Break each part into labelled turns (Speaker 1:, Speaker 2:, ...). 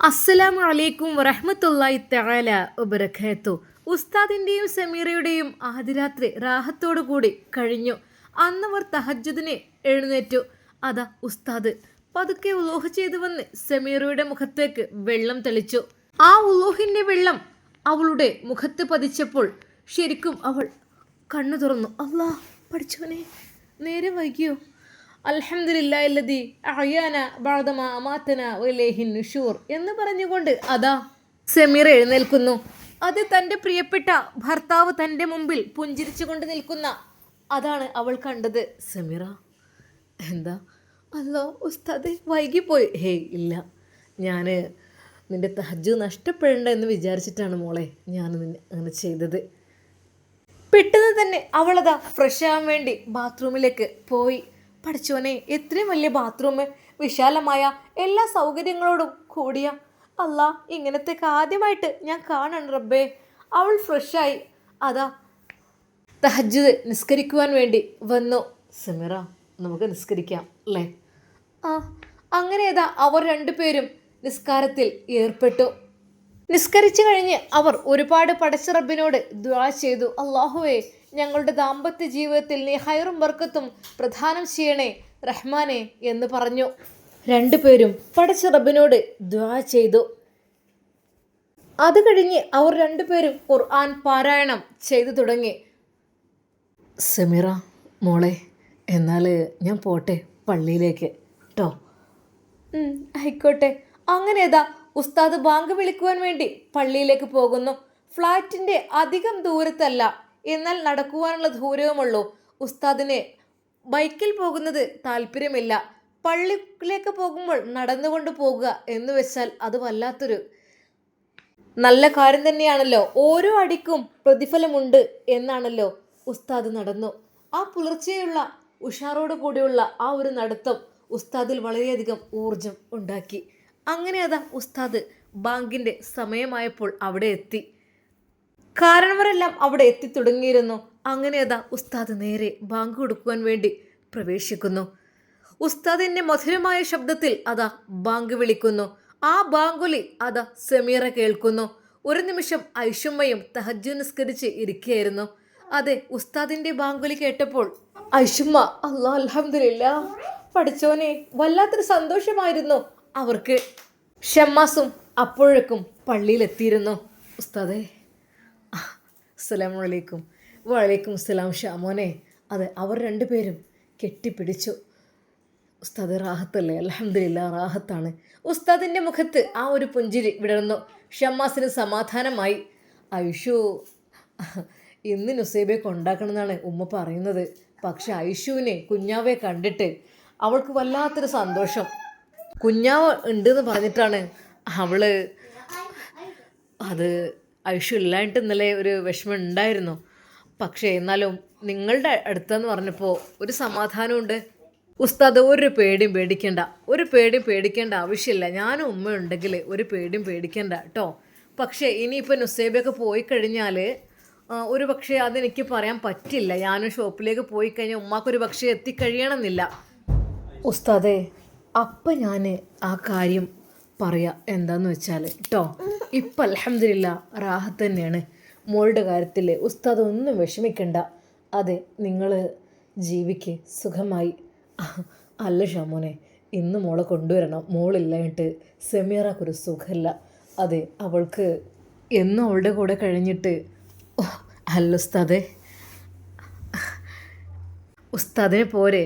Speaker 1: അസ്സലാമു അലൈക്കും വറഹ്മത്തുള്ളാഹി തആല വബറകാത്തു. ഉസ്താദിൻ്റെയും സമീറയുടെയും ആദ്യരാത്രി റാഹത്തോടു കൂടി കഴിഞ്ഞു. അന്നവർ തഹജ്ജുദിന് എഴുന്നേറ്റു. അതാ ഉസ്താദ് പതുക്കെ ഉളൂഹ് ചെയ്തു വന്ന് സമീറയുടെ മുഖത്തേക്ക് വെള്ളം തെളിച്ചു. ആ ഉളൂഹിൻ്റെ വെള്ളം അവളുടെ മുഖത്ത് പതിച്ചപ്പോൾ ശരിക്കും അവൾ കണ്ണു തുറന്നു. അല്ലാ പഠിച്ചവനെ, നേരെ വൈകിയോ? അൽഹംദുലില്ലാഹില്ലദീ അഹ്യാന ബഅദമാ അമാതനാ വഇലൈഹിൻ നുശൂർ എന്ന് പറഞ്ഞുകൊണ്ട് അതാ സമീറ എഴുന്നേൽക്കുന്നു. അത് തൻ്റെ പ്രിയപ്പെട്ട ഭർത്താവ് തൻ്റെ മുമ്പിൽ പുഞ്ചിരിച്ചുകൊണ്ട് നിൽക്കുന്ന അതാണ് അവൾ കണ്ടത്. സമീറ, എന്താ? അല്ലോ ഉസ്താദ് വൈകിപ്പോയി. ഹേയ് ഇല്ല, ഞാൻ നിൻ്റെ തഹജ്ജുദ് നഷ്ടപ്പെടേണ്ട എന്ന് വിചാരിച്ചിട്ടാണ് മോളെ ഞാൻ അങ്ങനെ ചെയ്തത്. പെട്ടെന്ന് തന്നെ അവളതാ ഫ്രഷ് ആവാൻ വേണ്ടി ബാത്റൂമിലേക്ക് പോയി. പഠിച്ചോനെ, എത്രയും വലിയ ബാത്റൂം, വിശാലമായ എല്ലാ സൗകര്യങ്ങളോടും കൂടിയ. അല്ലാ, ഇങ്ങനത്തേക്ക് ആദ്യമായിട്ട് ഞാൻ കാണണം റബ്ബേ. അവൾ ഫ്രഷായി അതാ തഹജ്ജുദ് നിസ്കരിക്കുവാൻ വേണ്ടി വന്നു. സമീറ, നമുക്ക് നിസ്കരിക്കാം അല്ലേ? ആ, അങ്ങനെ ഏതാ അവർ രണ്ടുപേരും നിസ്കാരത്തിൽ ഏർപ്പെട്ടു. നിസ്കരിച്ചു കഴിഞ്ഞ് അവർ ഒരുപാട് പടച്ച റബ്ബിനോട് ദുആ ചെയ്തു. അല്ലാഹുവേ, ഞങ്ങളുടെ ദാമ്പത്യ ജീവിതത്തിൽ നീ ഹൈറും ബർക്കത്തും പ്രദാനം ചെയ്യണേ റഹ്മാനെ എന്ന് പറഞ്ഞു. രണ്ടുപേരും പടച്ച റബ്ബിനോട് ദുആ ചെയ്തു. അത് കഴിഞ്ഞ് അവർ രണ്ടുപേരും ഖുർആൻ പാരായണം ചെയ്തു തുടങ്ങി. സമീറ മോളെ, എന്നാൽ ഞാൻ പോട്ടെ പള്ളിയിലേക്ക് കേട്ടോ? ആയിക്കോട്ടെ. അങ്ങനെ ഏതാ ഉസ്താദ് ബാങ്ക് വിളിക്കുവാൻ വേണ്ടി പള്ളിയിലേക്ക് പോകുന്നു. ഫ്ലാറ്റിൻ്റെ അധികം ദൂരത്തല്ല, എന്നാൽ നടക്കുവാനുള്ള ദൂരവുമുള്ളൂ. ഉസ്താദിന് ബൈക്കിൽ പോകുന്നത് താല്പര്യമില്ല. പള്ളിയിലേക്ക് പോകുമ്പോൾ നടന്നുകൊണ്ട് പോകുക എന്ന് വെച്ചാൽ അത് വല്ലാത്തൊരു നല്ല കാര്യം തന്നെയാണല്ലോ. ഓരോ അടിക്കും പ്രതിഫലമുണ്ട് എന്നാണല്ലോ. ഉസ്താദ് നടന്നു. ആ പുലർച്ചെയുള്ള ഉഷാറോട് കൂടിയുള്ള ആ ഒരു നടത്തം ഉസ്താദിൽ വളരെയധികം ഊർജം ഉണ്ടാക്കി. അങ്ങനെ അതാ ഉസ്താദ് ബാങ്കിൻ്റെ സമയമായപ്പോൾ അവിടെ എത്തി. കാരണവരെല്ലാം അവിടെ എത്തിത്തുടങ്ങിയിരുന്നു. അങ്ങനെ അതാ ഉസ്താദ് നേരെ ബാങ്ക് കൊടുക്കുവാൻ വേണ്ടി പ്രവേശിക്കുന്നു. ഉസ്താദിൻ്റെ മധുരമായ ശബ്ദത്തിൽ അതാ ബാങ്ക് വിളിക്കുന്നു. ആ ബാങ്കുലി അതാ സമീറ കേൾക്കുന്നു. ഒരു നിമിഷം ഐഷുമ്മയും തഹജ്ജുദ് നിസ്കരിച്ച് ഇരിക്കുകയായിരുന്നു. അതെ, ഉസ്താദിൻ്റെ ബാങ്കുലി കേട്ടപ്പോൾ ഐഷുമ്മ അല്ലാ അൽഹംദുലില്ലാ, പഠിച്ചോനെ, വല്ലാത്തൊരു സന്തോഷമായിരുന്നു അവർക്ക്. ഷമ്മാസും അപ്പോഴേക്കും പള്ളിയിലെത്തിയിരുന്നു. ഉസ്താദേ, അസ്സലാമു അലൈക്കും. വലൈക്കും അസ്സലാം ഷാമോനെ. അതെ, അവർ രണ്ടുപേരും കെട്ടിപ്പിടിച്ചു. ഉസ്താദ് റാഹത്തല്ലേ? അൽഹംദുലില്ലാ റാഹത്താണ്. ഉസ്താദിൻ്റെ മുഖത്ത് ആ ഒരു പുഞ്ചിരി വിടർന്നു. ഷമ്മാസിന് സമാധാനമായി. ഐഷു ഇന്ന് നുസൈബയെ കൊണ്ടാക്കണമെന്നാണ് ഉമ്മ പറയുന്നത്. പക്ഷെ ഐഷുവിനെ കുഞ്ഞാവെ കണ്ടിട്ട് അവൾക്ക് വല്ലാത്തൊരു സന്തോഷം. കുഞ്ഞാവ് ഉണ്ടെന്ന് പറഞ്ഞിട്ടാണ് അവള് അത് ഐഷു ഇല്ലായിട്ട് ഇന്നലെ ഒരു വിഷമം ഉണ്ടായിരുന്നു. പക്ഷേ എന്നാലും നിങ്ങളുടെ അടുത്തെന്ന് പറഞ്ഞപ്പോൾ ഒരു സമാധാനമുണ്ട്. ഉസ്താദ്, ഒരു പേടിയും പേടിക്കേണ്ട ആവശ്യമില്ല. ഞാനും ഉമ്മ ഉണ്ടെങ്കിൽ ഒരു പേടിയും പേടിക്കേണ്ട കേട്ടോ. പക്ഷേ ഇനിയിപ്പോൾ നുസൈബയൊക്കെ പോയി കഴിഞ്ഞാൽ ഒരു പക്ഷേ അതെനിക്ക് പറയാൻ പറ്റില്ല. ഞാനും ഷോപ്പിലേക്ക് പോയി കഴിഞ്ഞാൽ ഉമ്മാക്കൊരു പക്ഷേ എത്തിക്കഴിയണമെന്നില്ല. ഉസ്താദേ, അപ്പം ഞാൻ ആ കാര്യം പറയാം. എന്താന്ന് വെച്ചാൽ കേട്ടോ, ഇപ്പം അൽഹംദുലില്ലാ റാഹത്ത് തന്നെയാണ്. മോളുടെ കാര്യത്തിൽ ഉസ്താദ് ഒന്നും വിഷമിക്കണ്ട. അതെ, നിങ്ങൾ ജീവിക്ക് സുഖമായി. അല്ല ഷാമോനെ, ഇന്ന് മോളെ കൊണ്ടുവരണം. മോളില്ലായിട്ട് സെമീറക്കൊരു സുഖമില്ല. അതെ, അവൾക്ക് എന്നും അവളുടെ കൂടെ കഴിഞ്ഞിട്ട്. അല്ല ഉസ്താദേ, ഉസ്താദിനെ പോരെ?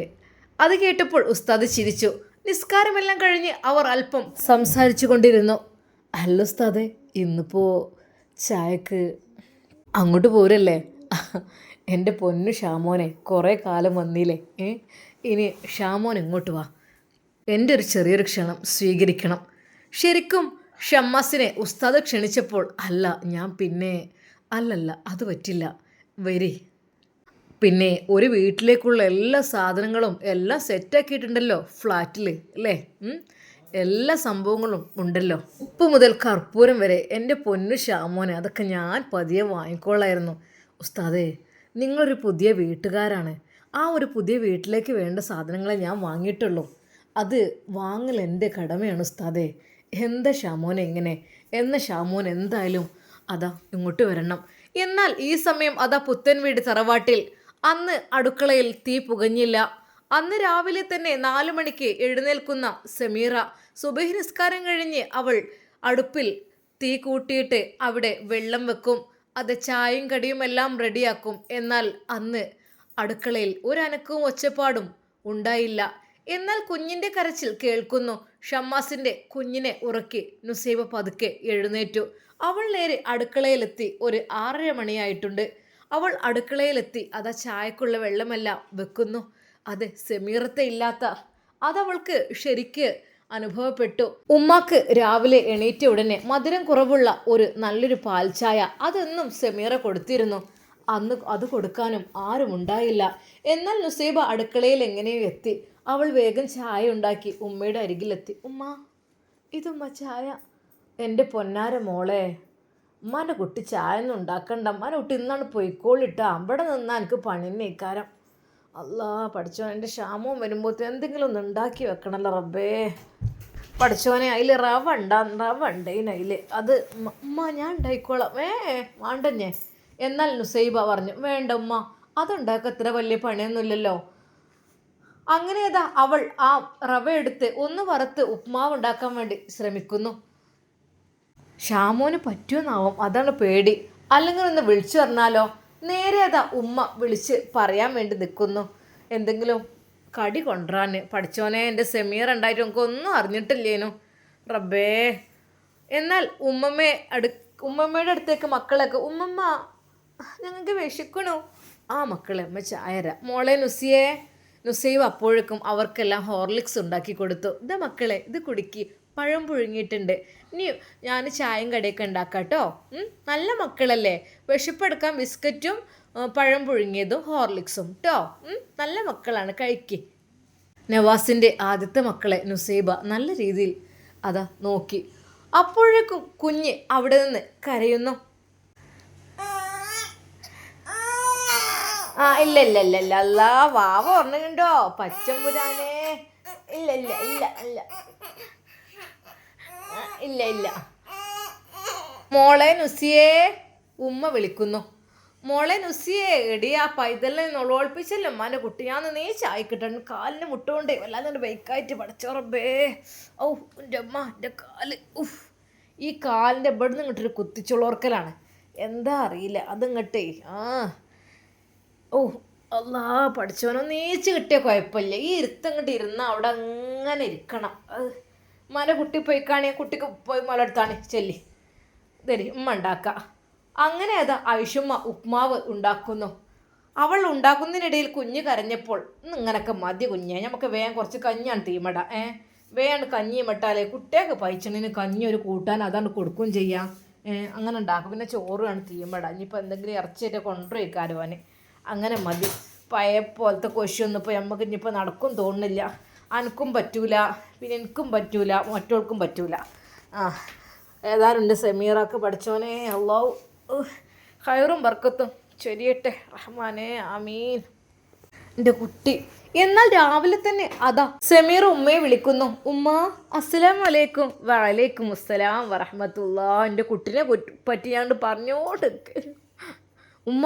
Speaker 1: അത് കേട്ടപ്പോൾ ഉസ്താദ് ചിരിച്ചു. നിസ്കാരമെല്ലാം കഴിഞ്ഞ് അവർ അല്പം സംസാരിച്ചു കൊണ്ടിരുന്നു. അല്ല ഉസ്താദേ, ഇന്നിപ്പോൾ ചായക്ക് അങ്ങോട്ട് പോരല്ലേ? എൻ്റെ പൊന്നു ഷാമോനെ, കുറേ കാലം വന്നില്ലേ? ഇനി ഷാമോൻ ഇങ്ങോട്ട് വാ. എൻ്റെ ഒരു ചെറിയൊരു ക്ഷണം സ്വീകരിക്കണം. ശരിക്കും ഷമ്മാസിനെ ഉസ്താദ് ക്ഷണിച്ചപ്പോൾ അല്ല ഞാൻ പിന്നെ അല്ലല്ല അത് പറ്റില്ല, വരി. പിന്നെ ഒരു വീട്ടിലേക്കുള്ള എല്ലാ സാധനങ്ങളും എല്ലാം സെറ്റാക്കിയിട്ടുണ്ടല്ലോ ഫ്ലാറ്റിൽ അല്ലേ? എല്ലാ സംഭവങ്ങളും ഉണ്ടല്ലോ, ഉപ്പ് മുതൽ കർപ്പൂരം വരെ. എൻ്റെ പൊന്നു ഷാമോനെ, അതൊക്കെ ഞാൻ പതിയെ വാങ്ങിക്കോളായിരുന്നു. ഉസ്താദേ, നിങ്ങളൊരു പുതിയ വീട്ടുകാരാണ്. ആ ഒരു പുതിയ വീട്ടിലേക്ക് വേണ്ട സാധനങ്ങളെ ഞാൻ വാങ്ങിയിട്ടുള്ളൂ. അത് വാങ്ങൽ എൻ്റെ കടമയാണ് ഉസ്താദേ. എന്താ ഷാമോനെ ഇങ്ങനെ? എന്ന ഷാമോൻ എന്തായാലും അതാ ഇങ്ങോട്ട് വരണം. എന്നാൽ ഈ സമയം അതാ പുത്തൻ വീട് തറവാട്ടിൽ അന്ന് അടുക്കളയിൽ തീ പുകഞ്ഞില്ല. അന്ന് രാവിലെ തന്നെ 4 മണിക്ക് എഴുന്നേൽക്കുന്ന സമീറ സുബഹി നിസ്കാരം കഴിഞ്ഞ് അവൾ അടുപ്പിൽ തീ കൂട്ടിയിട്ട് അവിടെ വെള്ളം വെക്കും. അത് ചായയും കടിയും എല്ലാം റെഡിയാക്കും. എന്നാൽ അന്ന് അടുക്കളയിൽ ഒരനക്കവും ഒച്ചപ്പാടും ഉണ്ടായില്ല. എന്നാൽ കുഞ്ഞിൻ്റെ കരച്ചിൽ കേൾക്കുന്നു. ഷമ്മാസിൻ്റെ കുഞ്ഞിനെ ഉറക്കി നുസൈബ പതുക്കെ എഴുന്നേറ്റു. അവൾ നേരെ അടുക്കളയിലെത്തി. ഒരു 6:30 മണിയായിട്ടുണ്ട്. അവൾ അടുക്കളയിലെത്തി. അതാ ചായക്കുള്ള വെള്ളമെല്ലാം വെക്കുന്നു. അത് സെമീറത്തെ ഇല്ലാത്ത അതവൾക്ക് ശരിക്ക് അനുഭവപ്പെട്ടു. ഉമ്മാക്ക് രാവിലെ എണീറ്റ ഉടനെ മധുരം കുറവുള്ള ഒരു നല്ലൊരു പാൽ ചായ അതെന്നും സെമീറ കൊടുത്തിരുന്നു. അന്ന് അത് കൊടുക്കാനും ആരും ഉണ്ടായില്ല. എന്നാൽ നുസൈബ അടുക്കളയിൽ എങ്ങനെയോ എത്തി. അവൾ വേഗം ചായ ഉണ്ടാക്കി ഉമ്മയുടെ അരികിലെത്തി. ഉമ്മ, ഇതുമ്മ ചായ. എൻ്റെ പൊന്നാര മോളെ, ഉമ്മാൻ്റെ കുട്ടി ചായ ഒന്നും ഉണ്ടാക്കണ്ട. ഉമ്മാൻ്റെ കുട്ടി ഇന്നാണ് പൊയ്ക്കോളിട്ട. അവിടെ നിന്നാൽ എനിക്ക് പണി നീക്കാരം. അല്ലാ പഠിച്ചോൻ, എൻ്റെ ക്ഷാമവും വരുമ്പോൾ എന്തെങ്കിലും ഒന്ന് ഉണ്ടാക്കി വെക്കണല്ലോ റബ്ബേ. പഠിച്ചോനെ, അതിൽ റവ ഉണ്ടേന് അതിൽ. അത് ഉമ്മ ഞാൻ ഉണ്ടായിക്കോളാം. വേണ്ടഞ്ഞേ. എന്നാൽ നുസൈബ പറഞ്ഞു, വേണ്ട ഉമ്മ, അതുണ്ടാക്കുക അത്ര വലിയ പണിയൊന്നുമില്ലല്ലോ. അങ്ങനെ അവൾ ആ റവ എടുത്ത് ഒന്ന് വറുത്ത് ഉപ്മാവ് ഉണ്ടാക്കാൻ വേണ്ടി ശ്രമിക്കുന്നു. ഷാമോന് പറ്റുമെന്നാവും, അതാണ് പേടി. അല്ലെങ്കിൽ ഒന്ന് വിളിച്ചു പറഞ്ഞാലോ? നേരെ ഉമ്മ വിളിച്ച് പറയാൻ വേണ്ടി നിൽക്കുന്നു. എന്തെങ്കിലും കടി കൊണ്ടുവരാൻ. പഠിച്ചോനെ, എൻ്റെ സെമീർ ഉണ്ടായിട്ട് നമുക്ക് ഒന്നും അറിഞ്ഞിട്ടില്ലേനു റബ്ബേ. എന്നാൽ ഉമ്മമ്മയുടെ അടുത്തേക്ക് മക്കളൊക്കെ, ഉമ്മമ്മ ഞങ്ങൾക്ക് വിശക്കണു. ആ മക്കളെ, അമ്മ ചായര. മോളെ നുസൈബ അപ്പോഴേക്കും അവർക്കെല്ലാം ഹോർലിക്സ് ഉണ്ടാക്കി കൊടുത്തു. ഇതാ മക്കളെ, ഇത് കുടിക്ക്, പഴം പുഴുങ്ങിയിട്ടുണ്ട്. ഇനി ഞാൻ ചായയും കടിയൊക്കെ ഉണ്ടാക്കാം കേട്ടോ. നല്ല മക്കളല്ലേ, വിശപ്പെടുക്കാൻ ബിസ്ക്കറ്റും പഴം പുഴുങ്ങിയതും ഹോർലിക്സും കേട്ടോ. നല്ല മക്കളാണ്, കഴിക്ക്. നവാസിൻ്റെ ആദ്യത്തെ മക്കളെ നുസൈബ നല്ല രീതിയിൽ നോക്കി. അപ്പോഴേക്കും കുഞ്ഞ് അവിടെ നിന്ന് കരയുന്നു. ഇല്ല ഇല്ല ഇല്ല ഇല്ല അല്ലാ, വാവ ഓർമ്മയുണ്ടോ പച്ചമ്പുരാനെ? ഇല്ല ഇല്ല ഇല്ല ഇല്ല ഇല്ല ഇല്ല. മോളെ നുസിയേ, ഉമ്മ വിളിക്കുന്നു. മോളെ നുസിയേ, എടി ആ പൈതലിനെ നൊളോൾപ്പിച്ചല്ലോ ഉമ്മാൻ്റെ കുട്ടി. ഞാൻ നീ ചായ കിട്ടണം. കാലിന് മുട്ടുകൊണ്ടേ വല്ലാതെ ബൈക്കായിട്ട് പഠിച്ചോറബേ. ഓ എൻ്റെ അമ്മ, എൻ്റെ കാല്. ഈ കാലിൻ്റെ ഇവിടുന്ന് ഇങ്ങോട്ടൊരു കുത്തിച്ചുളോർക്കലാണ്. എന്താ അറിയില്ല, അതിങ്ങട്ടേ ഓ അല്ലാ പഠിച്ചവനോ, നീച്ച് കിട്ടിയ കുഴപ്പമില്ല. ഈ ഇരുത്തങ്ങോട്ട് ഇരുന്നാൽ അവിടെ അങ്ങനെ ഇരിക്കണം. മല കുട്ടി പോയി കാണി, കുട്ടിക്ക് പോയി മലെടുത്താണ് ചെല്ലി തരി ഉമ്മ ഉണ്ടാക്കുക. അങ്ങനെ ഐഷുമ്മ ഉപ്മാവ് ഉണ്ടാക്കുന്നു. അവൾ ഉണ്ടാക്കുന്നതിനിടയിൽ കുഞ്ഞ് കരഞ്ഞപ്പോൾ, ഇങ്ങനൊക്കെ മതി കുഞ്ഞെ, നമുക്ക് വേഗം കുറച്ച് കഞ്ഞാണ് തീമട. വേഗം കഞ്ഞി മട്ടാലേ കുട്ടിയൊക്കെ പൈച്ചണിന് കഞ്ഞി ഒരു കൂട്ടാൻ അതാണ് കൊടുക്കുകയും ചെയ്യാം. അങ്ങനെ ഉണ്ടാക്കും. പിന്നെ ചോറാണ് തീമട. ഇനിയിപ്പോൾ എന്തെങ്കിലും ഇറച്ചിയൊക്കെ കൊണ്ടുപോയിക്കാരുവാൻ. അങ്ങനെ മതി. പഴയ പോലത്തെ കൊശൊന്നും ഇപ്പോൾ നമുക്ക് ഇനിയിപ്പോൾ നടക്കും തോന്നുന്നില്ല. അനക്കും പറ്റൂല, പിന്നെ എനിക്കും പറ്റൂല, മറ്റോൾക്കും പറ്റൂല. ഏതായാലും ഉണ്ട് സെമീറൊക്കെ പഠിച്ചോനെ അല്ലാഹു ഖൈറും ബർക്കത്തും ചൊരിയട്ടെ റഹ്മാനെ, ആമീൻ. എൻ്റെ കുട്ടി. എന്നാൽ രാവിലെ തന്നെ സെമീർ ഉമ്മയെ വിളിക്കുന്നു. ഉമ്മ, അസ്സലാമു അലൈക്കും. വഅലൈക്കും അസ്സലാം വറഹ്മത്തുള്ളാ. എൻ്റെ കുട്ടിനെ പറ്റി ഞാൻ പറഞ്ഞോണ്ട് ഉമ്മ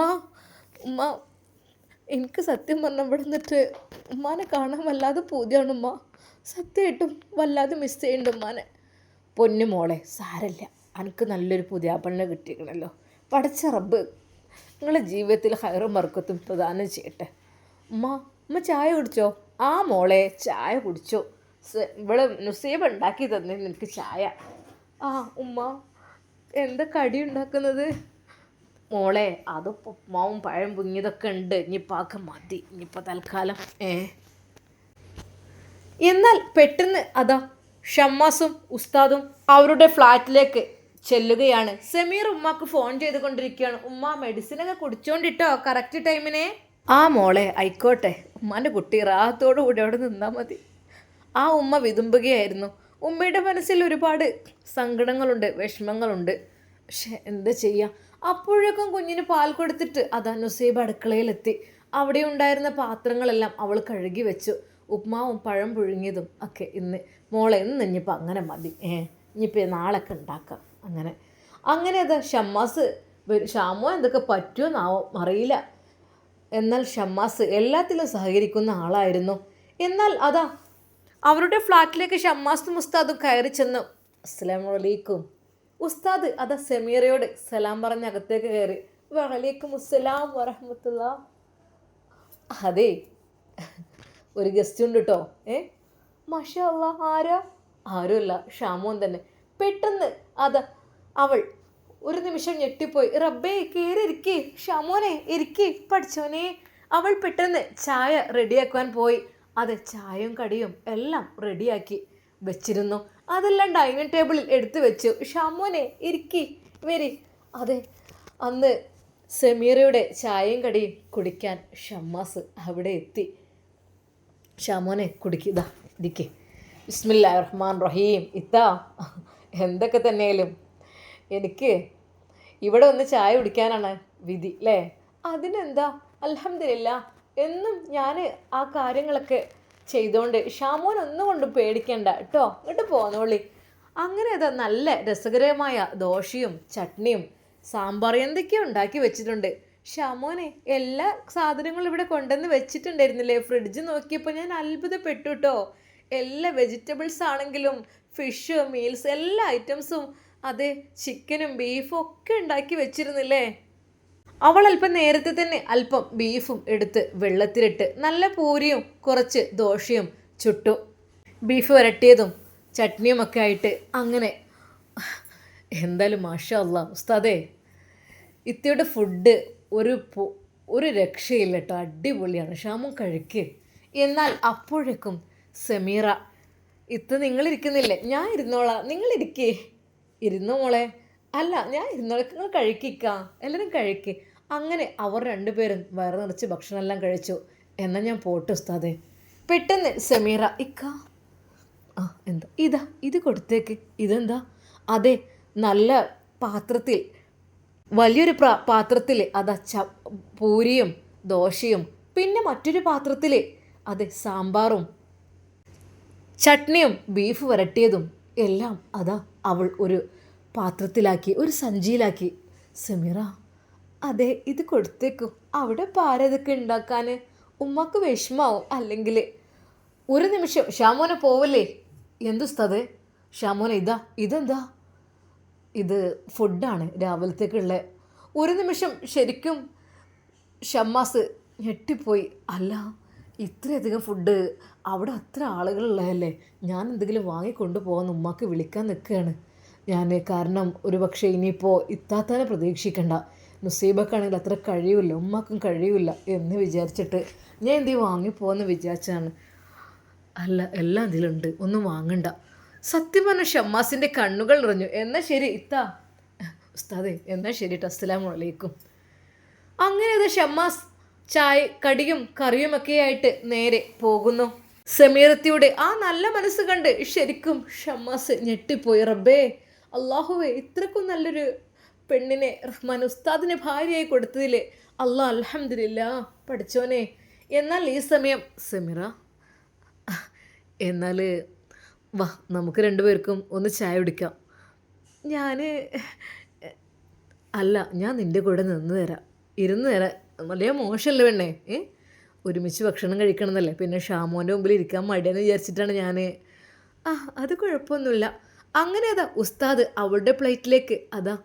Speaker 1: എനിക്ക് സത്യം പറഞ്ഞ ഇവിടെ നിന്നിട്ട് ഉമ്മാനെ കാണാൻ വല്ലാതെ പൂതിയാണ് ഉമ്മ. സത്യമായിട്ടും വല്ലാതെ മിസ് ചെയ്യുന്നുണ്ട് ഉമ്മാനെ. പൊന്നു മോളെ, സാരല്ല, എനിക്ക് നല്ലൊരു പുതിയ പെണ്ണ് കിട്ടിയിരിക്കണല്ലോ. പഠിച്ച റബ്ബ് നിങ്ങളുടെ ജീവിതത്തിൽ ഹൈറും ബർക്കത്തും പ്രദാനം ചെയ്യട്ടെ. ഉമ്മ ചായ കുടിച്ചോ? ആ മോളെ, ചായ കുടിച്ചോ. ഇവിടെ നുസൈബ ഉണ്ടാക്കി തന്നിരുന്നു എനിക്ക് ചായ. ഉമ്മ എന്താ കടി ഉണ്ടാക്കുന്നത്? മോളെ, അത് ഉപ്മാവും പഴം പുങ്ങിയതൊക്കെ ഉണ്ട്. ഇനിയിപ്പോൾ മതി, ഇനിയിപ്പോൾ തൽക്കാലം. എന്നാൽ പെട്ടെന്ന് ഷമ്മാസും ഉസ്താദും അവരുടെ ഫ്ലാറ്റിലേക്ക് ചെല്ലുകയാണ്. സമീർ ഉമ്മക്ക് ഫോൺ ചെയ്തുകൊണ്ടിരിക്കുകയാണ്. ഉമ്മ, മെഡിസിനൊക്കെ കുടിച്ചോണ്ടിട്ടോ കറക്റ്റ് ടൈമിനെ? ആ മോളെ, ആയിക്കോട്ടെ. ഉമ്മാൻ്റെ കുട്ടി റാഹത്തോടു കൂടി അവിടെ നിന്നാൽ മതി. ആ ഉമ്മ വിതുമ്പുകയായിരുന്നു. ഉമ്മയുടെ മനസ്സിൽ ഒരുപാട് സങ്കടങ്ങളുണ്ട്, വിഷമങ്ങളുണ്ട്. പക്ഷെ എന്താ ചെയ്യുക? അപ്പോഴേക്കും കുഞ്ഞിന് പാൽ കൊടുത്തിട്ട് നുസൈബ അടുക്കളയിലെത്തി. അവിടെ ഉണ്ടായിരുന്ന പാത്രങ്ങളെല്ലാം അവൾ കഴുകി വെച്ചു. ഉപ്മാവും പഴം പുഴുങ്ങിയതും ഒക്കെ മോളെ ഇന്ന് ഇനിയിപ്പോൾ അങ്ങനെ മതി. ഇനിയിപ്പോൾ നാളൊക്കെ ഉണ്ടാക്കാം. അങ്ങനെ അത് ഷമ്മാസ് ഷാമോ എന്തൊക്കെ പറ്റുമെന്നാവും അറിയില്ല. എന്നാൽ ഷമ്മാസ് എല്ലാത്തിലും സഹകരിക്കുന്ന ആളായിരുന്നു. എന്നാൽ അതാ അവരുടെ ഫ്ലാറ്റിലേക്ക് ഷമ്മാസും ഉസ്താദും കയറി ചെന്നു. അസ്സലാമു അലൈക്കും. ഉസ്താദ് അതാ സമീറയോട് സലാം പറഞ്ഞ് അകത്തേക്ക് കയറി. വഅലൈക്കും അസ്സലാം വറഹ്മത്തുള്ളാ. അതെ, ഒരു ഗസ്റ്റ് ഉണ്ട് കേട്ടോ. മാഷാ അല്ലാ. ആരുമല്ല, ഷാമോൻ തന്നെ. പെട്ടെന്ന് അതാ അവൾ ഒരു നിമിഷം ഞെട്ടിപ്പോയി. റബ്ബേ, കയറി ഇരിക്കേ, ഷാമോനെ ഇരിക്കേ, പഠിച്ചോനെ. അവൾ പെട്ടെന്ന് ചായ റെഡിയാക്കുവാൻ പോയി. അതെ, ചായയും കടിയും എല്ലാം റെഡിയാക്കി വെച്ചിരുന്നു. അതെല്ലാം ഡൈനിങ് ടേബിളിൽ എടുത്തു വെച്ചു. ഷാമോനെ ഇരിക്കി, വരി. അതെ, അന്ന് സമീറയുടെ ചായയും കടിയും കുടിക്കാൻ ഷമ്മാസ് അവിടെ എത്തി. ഷാമോനെ കുടിക്കുക, ഇരിക്കേ. ബിസ്മില്ലാഹിർ റഹ്മാൻ റഹീം. ഇത്താ, എന്തൊക്കെ തന്നെയാലും എനിക്ക് ഇവിടെ ഒന്ന് ചായ കുടിക്കാനാണ് വിധി അല്ലേ? അതിനെന്താ, അൽഹംദുലില്ലാ. എന്നും ഞാൻ ആ കാര്യങ്ങളൊക്കെ ചെയ്തുകൊണ്ട് ഷാമോൻ ഒന്നും കൊണ്ടും പേടിക്കണ്ട കേട്ടോ. ഇങ്ങോട്ട് പോന്നോളി. അങ്ങനെ അതാ നല്ല രസകരമായ ദോശയും ചട്നിയും സാമ്പാർ എന്തൊക്കെയോ ഉണ്ടാക്കി വെച്ചിട്ടുണ്ട്. ഷാമോനെ, എല്ലാ സാധനങ്ങളും ഇവിടെ കൊണ്ടുവന്ന് വെച്ചിട്ടുണ്ടായിരുന്നില്ലേ? ഫ്രിഡ്ജ് നോക്കിയപ്പോൾ ഞാൻ അത്ഭുതപ്പെട്ടു കേട്ടോ. എല്ലാ വെജിറ്റബിൾസ് ആണെങ്കിലും ഫിഷ് മീൽസ് എല്ലാ ഐറ്റംസും, അതെ, ചിക്കനും ബീഫും ഒക്കെ ഉണ്ടാക്കി വെച്ചിരുന്നില്ലേ? അവൾ അല്പം നേരത്തെ തന്നെ അല്പം ബീഫും എടുത്ത് വെള്ളത്തിലിട്ട് നല്ല പൂരിയും കുറച്ച് ദോശയും ചുട്ടു. ബീഫ് വരട്ടിയതും ചട്നിയും ഒക്കെ ആയിട്ട് അങ്ങനെ. എന്തായാലും മാഷാ അല്ലാ ഉസ്താദേ, ഇത്തയുടെ ഫുഡ് ഒരു രക്ഷയില്ല കേട്ടോ. അടിപൊളിയാണ്. ഷാമും കഴിക്ക്. എന്നാൽ അപ്പോഴേക്കും സമീറ, ഇത്ത് നിങ്ങളിരിക്കുന്നില്ലേ? ഞാൻ ഇരുന്നോളാം, നിങ്ങളിരിക്കേ. ഇരുന്നോ മോളെ. അല്ല, ഞാൻ ഇരുന്നോളെ, നിങ്ങൾ കഴിക്കാം, എല്ലാവരും കഴിക്ക്. അങ്ങനെ അവർ രണ്ടുപേരും വയറ് നിറച്ച് ഭക്ഷണമെല്ലാം കഴിച്ചു. എന്നാൽ ഞാൻ പോട്ടെ ഉസ്താദേ. പെട്ടെന്ന് സമീറ, എന്താ ഇത് കൊടുത്തേക്ക്. ഇതെന്താ? അതെ, നല്ല പാത്രത്തിൽ, വലിയൊരു പാത്രത്തിൽ അതാ പൂരിയും ദോശയും, പിന്നെ മറ്റൊരു പാത്രത്തിൽ അതെ സാമ്പാറും ചട്നിയും ബീഫ് വരട്ടിയതും എല്ലാം അതാ അവൾ ഒരു പാത്രത്തിലാക്കി, ഒരു സഞ്ചിയിലാക്കി. സമീറ, അതെ, ഇത് കൊടുത്തേക്കും. അവിടെ പാരതൊക്കെ ഉണ്ടാക്കാൻ ഉമ്മക്ക് വിഷമാവും അല്ലെങ്കിൽ. ഒരു നിമിഷം, ഷാമോനെ പോവല്ലേ? എന്തുസ്താദേ? ഷാമോനെ, ഇതെന്താ? ഇത് ഫുഡാണ് രാവിലത്തേക്കുള്ള. ഒരു നിമിഷം ശരിക്കും ഷമ്മാസ് ഞെട്ടിപ്പോയി. അല്ല, ഇത്രയധികം ഫുഡ് അവിടെ അത്ര ആളുകളുള്ളതല്ലേ? ഞാൻ എന്തെങ്കിലും വാങ്ങിക്കൊണ്ടു പോകാൻ ഉമ്മാക്ക് വിളിക്കാൻ നിൽക്കുകയാണ് ഞാൻ. കാരണം ഒരു പക്ഷേ ഇനിയിപ്പോൾ ഇത്താത്താനെ പ്രതീക്ഷിക്കണ്ട. നുസീബക്കാണെങ്കിൽ അത്ര കഴിയില്ല, ഉമ്മാക്കും കഴിയില്ല എന്ന് വിചാരിച്ചിട്ട് ഞാൻ എന്തെങ്കിലും വാങ്ങിപ്പോകുമെന്ന് വിചാരിച്ചാണ്. അല്ല, എല്ലാം അതിലുണ്ട്, ഒന്നും വാങ്ങണ്ട. സത്യം പറഞ്ഞ ഷമ്മാസിൻ്റെ കണ്ണുകൾ നിറഞ്ഞു. എന്നാൽ ശരി ഇത്താ. ഉസ്താദേ, എന്നാൽ ശരി ട്ടോ. അസ്സലാമു അലൈക്കും. അങ്ങനെ അത് ഷമ്മാസ് ചായ കടിയും കറിയുമൊക്കെ ആയിട്ട് നേരെ പോകുന്നു. സമീറത്തിയുടെ ആ നല്ല മനസ്സ് കണ്ട് ശരിക്കും ഷമ്മാസ് ഞെട്ടിപ്പോയി. റബ്ബേ, അള്ളാഹുവേ, ഇത്രക്കും നല്ലൊരു പെണ്ണിനെ റഹ്മാൻ ഉസ്താദിനെ ഭാര്യയായി കൊടുത്തതില്ലേ അള്ളാഹ്, അൽഹംദുലില്ലാ പഠിച്ചോനെ. എന്നാൽ ഈ സമയം സമീറ, എന്നാൽ വാ, നമുക്ക് രണ്ടുപേർക്കും ഒന്ന് ചായ കുടിക്കാം. ഞാൻ നിൻ്റെ കൂടെ ഇരുന്ന് തരാം. വലിയ മോശമല്ലേ പെണ്ണേ? ഒരുമിച്ച് ഭക്ഷണം കഴിക്കണമെന്നല്ലേ? പിന്നെ ഷാമോൻ്റെ മുമ്പിൽ ഇരിക്കാൻ മടിയെന്ന് വിചാരിച്ചിട്ടാണ് ഞാൻ. അത് കുഴപ്പമൊന്നുമില്ല. അങ്ങനെ അതാ ഉസ്താദ് അവളുടെ പ്ലേറ്റിലേക്ക് അതാ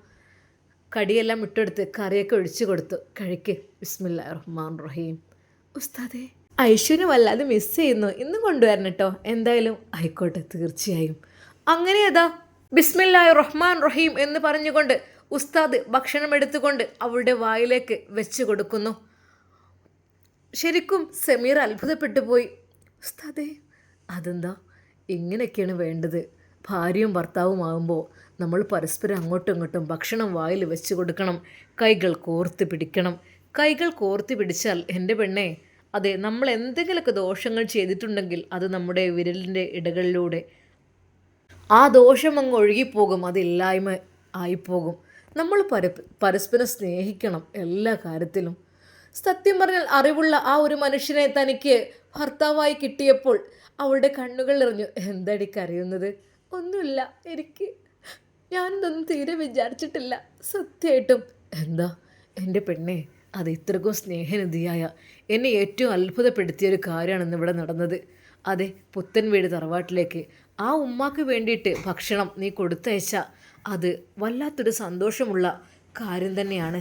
Speaker 1: കടിയെല്ലാം ഇട്ടെടുത്ത് കറിയൊക്കെ ഒഴിച്ചു കൊടുത്തു. കഴിക്ക്. ബിസ്മില്ലാഹിർ റഹ്മാൻ റഹീം. ഉസ്താദേ, ഐശ്വര്യം വല്ലാതെ മിസ് ചെയ്യുന്നു, ഇന്നും കൊണ്ടുവരണം കേട്ടോ. എന്തായാലും ആയിക്കോട്ടെ, തീർച്ചയായും. അങ്ങനെ അതാ ബിസ്മില്ലാഹിർ റഹ്മാൻ റഹീം എന്ന് പറഞ്ഞുകൊണ്ട് ഉസ്താദ് ഭക്ഷണം എടുത്തുകൊണ്ട് അവളുടെ വായിലേക്ക് വെച്ച് കൊടുക്കുന്നു. ശരിക്കും സമീർ അത്ഭുതപ്പെട്ടു പോയി. ഉസ്താദേ, അതെന്താ? ഇങ്ങനെയൊക്കെയാണ് വേണ്ടത്. ഭാര്യയും ഭർത്താവുമാകുമ്പോൾ നമ്മൾ പരസ്പരം അങ്ങോട്ടും ഇങ്ങോട്ടും ഭക്ഷണം വായിൽ വെച്ച് കൊടുക്കണം. കൈകൾ കോർത്ത് പിടിക്കണം. കൈകൾ കോർത്ത് പിടിച്ചാൽ എൻ്റെ പെണ്ണേ, അതെ, നമ്മൾ എന്തെങ്കിലുമൊക്കെ ദോഷങ്ങൾ ചെയ്തിട്ടുണ്ടെങ്കിൽ അത് നമ്മുടെ വിരലിൻ്റെ ഇടകളിലൂടെ ആ ദോഷം അങ്ങ് ഒഴുകിപ്പോകും, അതില്ലായ്മ ആയിപ്പോകും. നമ്മൾ പരസ്പരം സ്നേഹിക്കണം എല്ലാ കാര്യത്തിലും. സത്യം പറഞ്ഞാൽ അറിവുള്ള ആ ഒരു മനുഷ്യനെ തനിക്ക് ഭർത്താവായി കിട്ടിയപ്പോൾ അവളുടെ കണ്ണുകൾ നിറഞ്ഞു. എന്താടി കരയുന്നത്? ഒന്നുമില്ല, ഞാനിതൊന്നും തീരെ വിചാരിച്ചിട്ടില്ല സത്യമായിട്ടും. എന്താ എൻ്റെ പെണ്ണെ, അത് ഇത്രക്കും സ്നേഹനിധിയായ എന്നെ ഏറ്റവും അത്ഭുതപ്പെടുത്തിയൊരു കാര്യമാണ് ഇവിടെ നടന്നത്. അതെ, പുത്തൻ വീട് തറവാട്ടിലേക്ക് ആ ഉമ്മാക്ക് വേണ്ടിയിട്ട് ഭക്ഷണം നീ കൊടുത്തയച്ച അത് വല്ലാത്തൊരു സന്തോഷമുള്ള കാര്യം തന്നെയാണ്.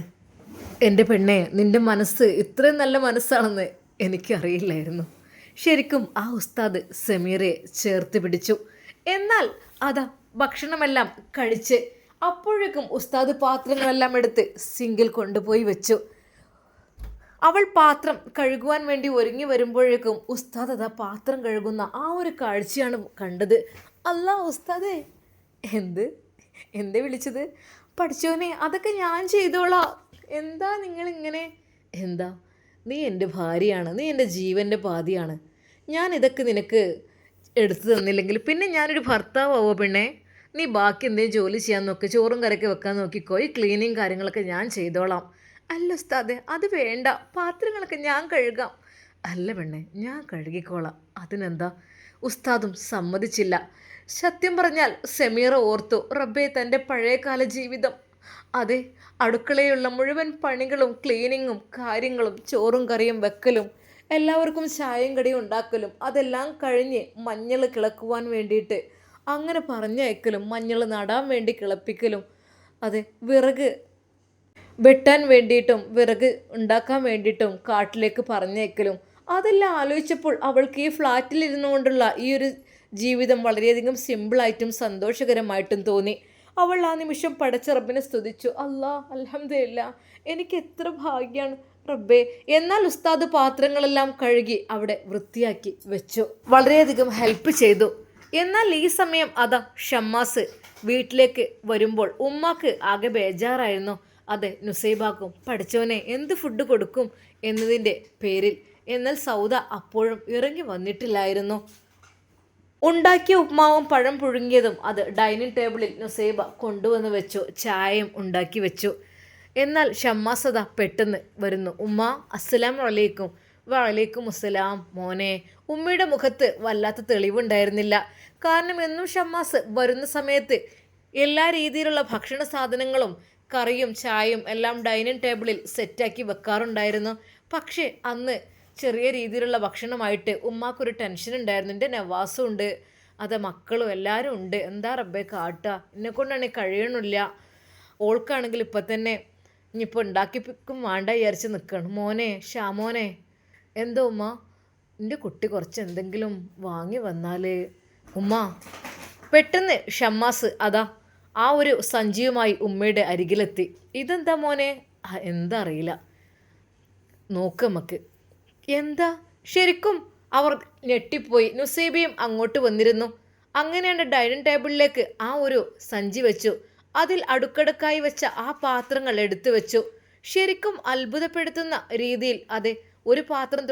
Speaker 1: എൻ്റെ പെണ്ണെ, നിൻ്റെ മനസ്സ് ഇത്രയും നല്ല മനസ്സാണെന്ന് എനിക്കറിയില്ലായിരുന്നു. ശരിക്കും ആ ഉസ്താദ് സമീറയെ ചേർത്ത് പിടിച്ചു. എന്നാൽ അതാ ഭക്ഷണമെല്ലാം കഴിച്ച് അപ്പോഴേക്കും ഉസ്താദ് പാത്രങ്ങളെല്ലാം എടുത്ത് സിങ്കിൽ കൊണ്ടുപോയി വെച്ചു. അവൾ പാത്രം കഴുകുവാൻ വേണ്ടി ഒരുങ്ങി വരുമ്പോഴേക്കും ഉസ്താദ് അതാ പാത്രം കഴുകുന്ന ആ ഒരു കാഴ്ചയാണ് കണ്ടത്. അല്ലാ ഉസ്താദേ, എന്തേ വിളിച്ചത്? പഠിച്ചോനെ, അതൊക്കെ ഞാൻ ചെയ്തോളാം. എന്താ നിങ്ങളിങ്ങനെ? എന്താ, നീ എൻ്റെ ഭാര്യയാണ്, നീ എൻ്റെ ജീവൻ്റെ പാതിയാണ്. ഞാൻ ഇതൊക്കെ നിനക്ക് എടുത്തു തന്നില്ലെങ്കിൽ പിന്നെ ഞാനൊരു ഭർത്താവോ പെണ്ണേ? നീ ബാക്കി എന്തെങ്കിലും ജോലി ചെയ്യാൻ നോക്ക്, ചോറും കറിയൊക്കെ വെക്കാൻ നോക്കിക്കോ, ഈ ക്ലീനിങ് കാര്യങ്ങളൊക്കെ ഞാൻ ചെയ്തോളാം. അല്ല ഉസ്താദേ, അത് വേണ്ട, പാത്രങ്ങളൊക്കെ ഞാൻ കഴുകാം. അല്ല പെണ്ണേ, ഞാൻ കഴുകിക്കോളാം, അതിനെന്താ? ഉസ്താദും സമ്മതിച്ചില്ല. സത്യം പറഞ്ഞാൽ സമീറ ഓർത്തു, റബ്ബേ, തൻ്റെ പഴയകാല ജീവിതം. അതെ, അടുക്കളയിലുള്ള മുഴുവൻ പണികളും ക്ലീനിങ്ങും കാര്യങ്ങളും ചോറും കറിയും വെക്കലും എല്ലാവർക്കും ചായയും കടിയും ഉണ്ടാക്കലും അതെല്ലാം കഴിഞ്ഞ് മഞ്ഞൾ കിളക്കുവാൻ വേണ്ടിയിട്ട് അങ്ങനെ പറഞ്ഞയക്കലും മഞ്ഞൾ നടാൻ വേണ്ടി കിളപ്പിക്കലും അതെ, വിറക് വെട്ടാൻ വേണ്ടിയിട്ടും വിറക് ഉണ്ടാക്കാൻ വേണ്ടിയിട്ടും കാട്ടിലേക്ക് പറഞ്ഞയക്കലും അതെല്ലാം ആലോചിച്ചപ്പോൾ അവൾക്ക് ഈ ഫ്ലാറ്റിലിരുന്നു കൊണ്ടുള്ള ഈ ഒരു ജീവിതം വളരെയധികം സിമ്പിളായിട്ടും സന്തോഷകരമായിട്ടും തോന്നി. അവൾ ആ നിമിഷം പടച്ച റബ്ബിനെ സ്തുതിച്ചു. അല്ലാ, അൽഹംദുലില്ലാ, എനിക്ക് എത്ര ഭാഗ്യമാണ് റബ്ബേ. എന്നാൽ ഉസ്താദ് പാത്രങ്ങളെല്ലാം കഴുകി അവിടെ വൃത്തിയാക്കി വെച്ചു, വളരെയധികം ഹെൽപ്പ് ചെയ്തു. എന്നാൽ ഈ സമയം അതാ ഷമ്മാസ് വീട്ടിലേക്ക് വരുമ്പോൾ ഉമ്മാക്ക് ആകെ ബേജാറായിരുന്നു. അതെ, നുസൈബാക്കും പഠിച്ചവനെ എന്ത് ഫുഡ് കൊടുക്കും എന്നതിൻ്റെ പേരിൽ. എന്നാൽ സൗദ അപ്പോഴും ഇറങ്ങി വന്നിട്ടില്ലായിരുന്നു. ഉണ്ടാക്കിയ ഉപ്മാവും പഴം പുഴുങ്ങിയതും അത് ഡൈനിങ് ടേബിളിൽ നുസൈബ കൊണ്ടുവന്ന് വെച്ചു. ചായയും ഉണ്ടാക്കി വെച്ചു. എന്നാൽ ഷമ്മാസത പെട്ടെന്ന് വരുന്നു. ഉമ്മ, അസ്സലാം വലൈക്കും. വലൈക്കും അസ്സലാം. മോനെ. ഉമ്മയുടെ മുഖത്ത് വല്ലാത്ത തെളിവുണ്ടായിരുന്നില്ല. കാരണം എന്നും ഷമ്മാസ് വരുന്ന സമയത്ത് എല്ലാ രീതിയിലുള്ള ഭക്ഷണ സാധനങ്ങളും കറിയും ചായയും എല്ലാം ഡൈനിങ് ടേബിളിൽ സെറ്റാക്കി വെക്കാറുണ്ടായിരുന്നു. പക്ഷേ അന്ന് ചെറിയ രീതിയിലുള്ള ഭക്ഷണമായിട്ട് ഉമ്മാക്കൊരു ടെൻഷൻ ഉണ്ടായിരുന്നു. എൻ്റെ നവാസും ഉണ്ട്, അത് മക്കളും എല്ലാവരും ഉണ്ട്. എന്താ റബ്ബേ കാട്ടുക, എന്നെക്കൊണ്ടാണെങ്കിൽ കഴിയണില്ല. ഓൾക്കാണെങ്കിൽ ഇപ്പം തന്നെ ഇനിയിപ്പോൾ ഉണ്ടാക്കിപ്പിക്കും വേണ്ട വിചാരിച്ച് നിൽക്കണം. മോനെ, ഷാമോനെ. എന്തോ ഉമ്മ? എൻ്റെ കുട്ടി കുറച്ച് എന്തെങ്കിലും വാങ്ങി വന്നാൽ. ഉമ്മ. പെട്ടെന്ന് ഷമ്മാസ് അതാ ആ ഒരു സഞ്ചിയുമായി ഉമ്മയുടെ അരികിലെത്തി. ഇതെന്താ മോനെ? എന്താ അറിയില്ല, നോക്ക് നമുക്ക്. എന്താ? ശരിക്കും അവർ ഞെട്ടിപ്പോയി. നുസൈബയും അങ്ങോട്ട് വന്നിരുന്നു. അങ്ങനെയാണ് ഡൈനിങ് ടേബിളിലേക്ക് ആ ഒരു സഞ്ചി വെച്ചു. അതിൽ അടുക്കടുക്കായി വെച്ച ആ പാത്രങ്ങൾ എടുത്തു വെച്ചു. ശരിക്കും അത്ഭുതപ്പെടുത്തുന്ന രീതിയിൽ. അതെ, ഒരു പാത്രം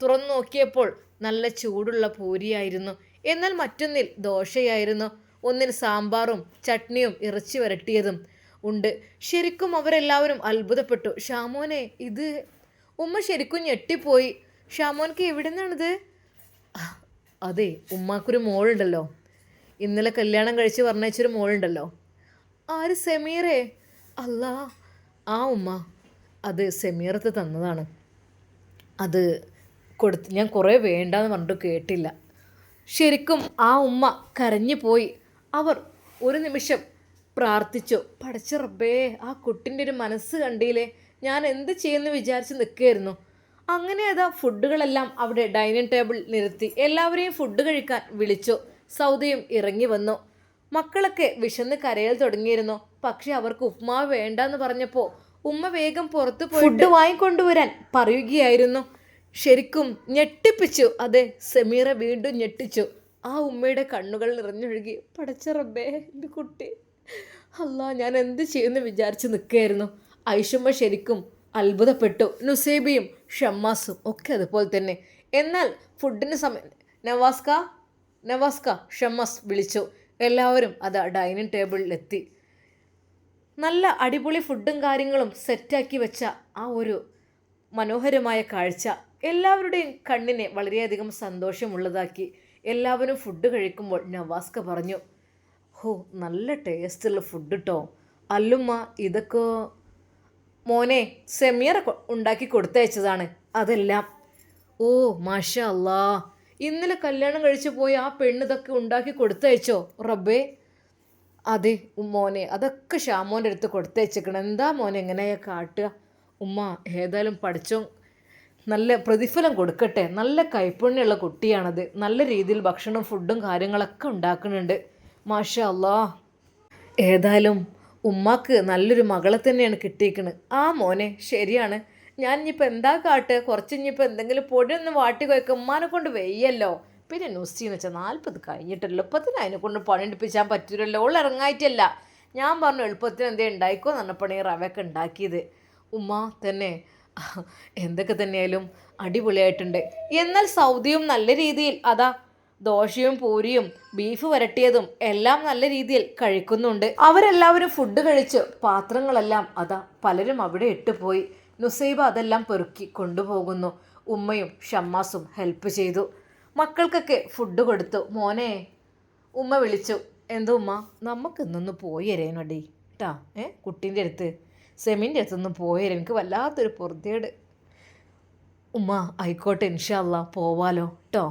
Speaker 1: തുറന്നു നോക്കിയപ്പോൾ നല്ല ചൂടുള്ള പൂരിയായിരുന്നു. എന്നാൽ മറ്റൊന്നിൽ ദോശയായിരുന്നു. ഒന്നിൽ സാമ്പാറും ചട്നിയും ഇറച്ചി വരട്ടിയതും ഉണ്ട്. ശരിക്കും അവരെല്ലാവരും അത്ഭുതപ്പെട്ടു. ഷാമോനെ, ഇത്? ഉമ്മ ശരിക്കും ഞെട്ടിപ്പോയി. ഷാമോൻക്ക് എവിടെ നിന്നാണിത്? അതെ, ഉമ്മാക്കൊരു മോളുണ്ടല്ലോ, ഇന്നലെ കല്യാണം കഴിച്ച് പറഞ്ഞയച്ചൊരു മോളുണ്ടല്ലോ. ആര്? സെമീറേ? അല്ലാ, ആ ഉമ്മ, അത് സെമീറത്ത് തന്നതാണ്. അത് ഞാൻ കുറേ വേണ്ടാന്ന് പറഞ്ഞിട്ട് കേട്ടില്ല. ശരിക്കും ആ ഉമ്മ കരഞ്ഞു പോയി. അവർ ഒരു നിമിഷം പ്രാർത്ഥിച്ചു. പടച്ച റബ്ബേ, ആ കുട്ടിൻ്റെ ഒരു മനസ്സ് കണ്ടില്ലേ, ഞാൻ എന്ത് ചെയ്യുമെന്ന് വിചാരിച്ച് നിൽക്കുകയായിരുന്നു. അങ്ങനെ അതാ ഫുഡുകളെല്ലാം അവിടെ ഡൈനിങ് ടേബിൾ നിരത്തി എല്ലാവരെയും ഫുഡ് കഴിക്കാൻ വിളിച്ചു. സൗദയും ഇറങ്ങി വന്നു. മക്കളൊക്കെ വിശന്ന് കരയാൻ തുടങ്ങിയിരുന്നു. പക്ഷെ അവർക്ക് ഉപ്മാവ് വേണ്ടെന്ന് പറഞ്ഞപ്പോൾ ഉമ്മ വേഗം പുറത്തു പോയി ഫുഡ് വാങ്ങിക്കൊണ്ടുവരാൻ പറയുകയായിരുന്നു. ശരിക്കും ഞെട്ടിപ്പിച്ചു. അതെ, സമീറ വീണ്ടും ഞെട്ടിച്ചു. ആ ഉമ്മയുടെ കണ്ണുകൾ നിറഞ്ഞൊഴുകി. പടച്ച റബ്ബേ, എൻ്റെ കുട്ടി. അല്ലാ, ഞാൻ എന്ത് ചെയ്യുമെന്ന് വിചാരിച്ച് നിൽക്കുകയായിരുന്നു. ഐഷുമ്മ ശരിക്കും അത്ഭുതപ്പെട്ടു. നുസൈബയും ഷമ്മാസും ഒക്കെ അതുപോലെ തന്നെ. എന്നാൽ ഫുഡിന് സമയം. നവാസ്ക ഷമ്മാസ് വിളിച്ചു. എല്ലാവരും അത് ഡൈനിങ് ടേബിളിലെത്തി. നല്ല അടിപൊളി ഫുഡും കാര്യങ്ങളും സെറ്റാക്കി വെച്ച ആ ഒരു മനോഹരമായ കാഴ്ച എല്ലാവരുടെയും കണ്ണിനെ വളരെയധികം സന്തോഷമുള്ളതാക്കി. എല്ലാവരും ഫുഡ് കഴിക്കുമ്പോൾ നവാസ്ക പറഞ്ഞു, ഹോ, നല്ല ടേസ്റ്റുള്ള ഫുഡ് കേട്ടോ. അല്ലുമ്മ, ഇതൊക്കെ മോനെ സെമിയർ ഉണ്ടാക്കി കൊടുത്തയച്ചതാണ് അതെല്ലാം. ഓ, മാഷാ അല്ലാ, ഇന്നലെ കല്യാണം കഴിച്ചു പോയി ആ പെണ്ണ് ഇതൊക്കെ ഉണ്ടാക്കി കൊടുത്തയച്ചോ റബ്ബേ? അതെ മോനെ, അതൊക്കെ ഷാമോൻ്റെ അടുത്ത് കൊടുത്തയച്ചേക്കണം. എന്താ മോനെ എങ്ങനെയാ കാട്ടുക? ഉമ്മ, ഏതായാലും പഠിച്ചോ നല്ല പ്രതിഫലം കൊടുക്കട്ടെ. നല്ല കൈപ്പുണ്യമുള്ള കുട്ടിയാണത്. നല്ല രീതിയിൽ ഭക്ഷണം ഫുഡും കാര്യങ്ങളൊക്കെ ഉണ്ടാക്കുന്നുണ്ട്. മാഷാ അല്ലാ. ഏതായാലും ഉമ്മാക്ക് നല്ലൊരു മകളെ തന്നെയാണ് കിട്ടിയിരിക്കുന്നത്. ആ മോനെ, ശരിയാണ്. ഞാൻ ഇനിയിപ്പോൾ എന്താ കാട്ടുക? കുറച്ച് ഇനിയിപ്പോൾ എന്തെങ്കിലും പൊടി ഒന്ന് വാട്ടി കുഴക്കുക. ഉമ്മാനെ കൊണ്ട് വെയ്യല്ലോ. പിന്നെ നുസ്സീന്ന് വെച്ചാൽ 40 കഴിഞ്ഞിട്ടല്ലോ, ഇപ്പത്തിന് അതിനെ കൊണ്ട് പണിയെടുപ്പിച്ചാൻ പറ്റൂലല്ലോ. ഉള്ള ഇറങ്ങായിട്ടല്ല. ഞാൻ പറഞ്ഞു എളുപ്പത്തിന് എന്തേ ഉണ്ടായിക്കോ എന്ന് പറഞ്ഞപ്പോൾ ഈ റവയൊക്കെ ഉണ്ടാക്കിയത്. ഉമ്മ തന്നെ എന്തൊക്കെ തന്നെയായാലും അടിപൊളിയായിട്ടുണ്ട്. എന്നാൽ സൗദിയും നല്ല രീതിയിൽ അതാ ദോശയും പൂരിയും ബീഫ് വരട്ടിയതും എല്ലാം നല്ല രീതിയിൽ കഴിക്കുന്നുണ്ട്. അവരെല്ലാവരും ഫുഡ് കഴിച്ച് പാത്രങ്ങളെല്ലാം അതാ പലരും അവിടെ ഇട്ടുപോയി. നുസൈബ അതെല്ലാം പെറുക്കി കൊണ്ടുപോകുന്നു. ഉമ്മയും ഷമ്മാസും ഹെൽപ്പ് ചെയ്തു. മക്കൾക്കൊക്കെ ഫുഡ് കൊടുത്തു. മോനെ, ഉമ്മ വിളിച്ചു. എന്തോ ഉമ്മ, നമുക്ക് ഇന്നൊന്ന് പോയി തരേനടി കേട്ടാ. കുട്ടീൻ്റെ അടുത്ത് സെമിൻ്റെ അടുത്തൊന്ന് പോയി തരാം. എനിക്ക് വല്ലാത്തൊരു പൊറുതേട്. ഉമ്മ, ആയിക്കോട്ടെ, ഇൻഷാ അല്ലാ പോവാലോ കേട്ടോ.